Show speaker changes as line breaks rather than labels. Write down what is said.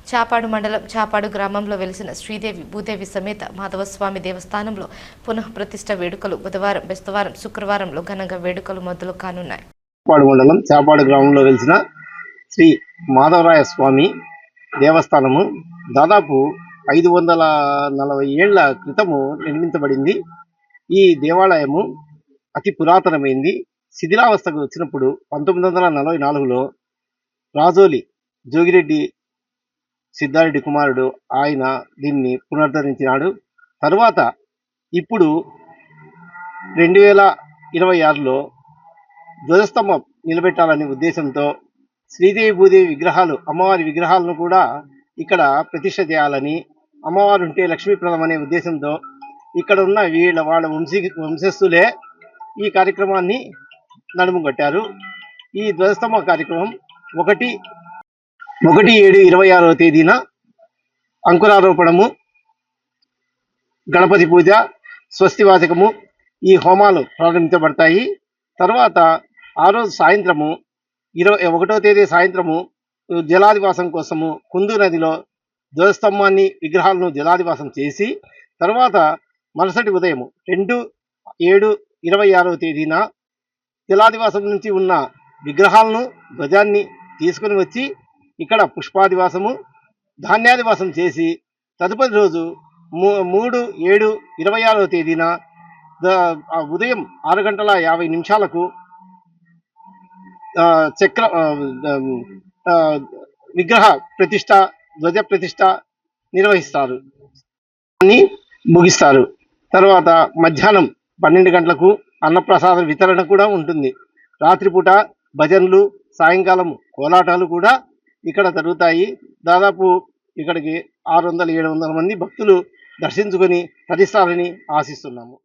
చాపాడు మండలం చాపాడు గ్రామంలో వెలిసిన శ్రీదేవి భూదేవి సమేత మాధవస్వామి దేవస్థానంలో పునః ప్రతిష్ఠ వేడుకలు బుధవారం, బెస్తవారం, శుక్రవారంలో ఘనంగా వేడుకలు మొదలు కానున్నాయి.
చాపాడు మండలం చాపాడు గ్రామంలో వెలిసిన శ్రీ మాధవరాయ స్వామి దేవస్థానము దాదాపు 540 ఏళ్ల క్రితము నిర్మించబడింది. ఈ దేవాలయము అతి పురాతనమైంది. శిథిలావస్థకు వచ్చినప్పుడు 1944లో రాజోలి జోగిరెడ్డి సిద్ధారెడ్డి కుమారుడు ఆయన దీన్ని పునరుద్ధరించినాడు. తరువాత ఇప్పుడు 2026లో ధ్వజస్తంభం నిలబెట్టాలనే ఉద్దేశంతో శ్రీదేవి భూదేవి విగ్రహాలు, అమ్మవారి విగ్రహాలను కూడా ఇక్కడ ప్రతిష్ఠ చేయాలని, అమ్మవారు ఉంటే లక్ష్మీప్రదం అనే ఉద్దేశంతో ఇక్కడ ఉన్న వాళ్ళ వంశస్థులే ఈ కార్యక్రమాన్ని నడుముగట్టారు. ఈ ధ్వజస్తంభ కార్యక్రమం 1/7/26వ తేదీన అంకురారోపణము, గణపతి పూజ, స్వస్తివాచకము, ఈ హోమాలు ప్రారంభించబడతాయి. తర్వాత ఆ రోజు సాయంత్రము 21వ తేదీ సాయంత్రము జలాదివాసం కోసము కుందు నదిలో ధ్వజస్తంభాన్ని, విగ్రహాలను జలాదివాసం చేసి తర్వాత మరుసటి ఉదయం 2/7/26వ తేదీన జలాదివాసం నుంచి ఉన్న విగ్రహాలను, ధ్వజాన్ని తీసుకుని వచ్చి ఇక్కడ పుష్పాదివాసము, ధాన్యాదివాసం చేసి తదుపరి రోజు 3/7/26వ తేదీన ఉదయం 6:50 చక్ర విగ్రహ ప్రతిష్ట, ధ్వజ ప్రతిష్ట నిర్వహిస్తారు, ముగిస్తారు. తర్వాత మధ్యాహ్నం 12 గంటలకు అన్నప్రసాద వితరణ కూడా ఉంటుంది. రాత్రిపూట భజనలు, సాయంకాలం కోలాటాలు కూడా ఇక్కడ జరుగుతాయి. దాదాపు ఇక్కడికి 600-700 మంది భక్తులు దర్శించుకొని తరిస్తారని ఆశిస్తున్నాము.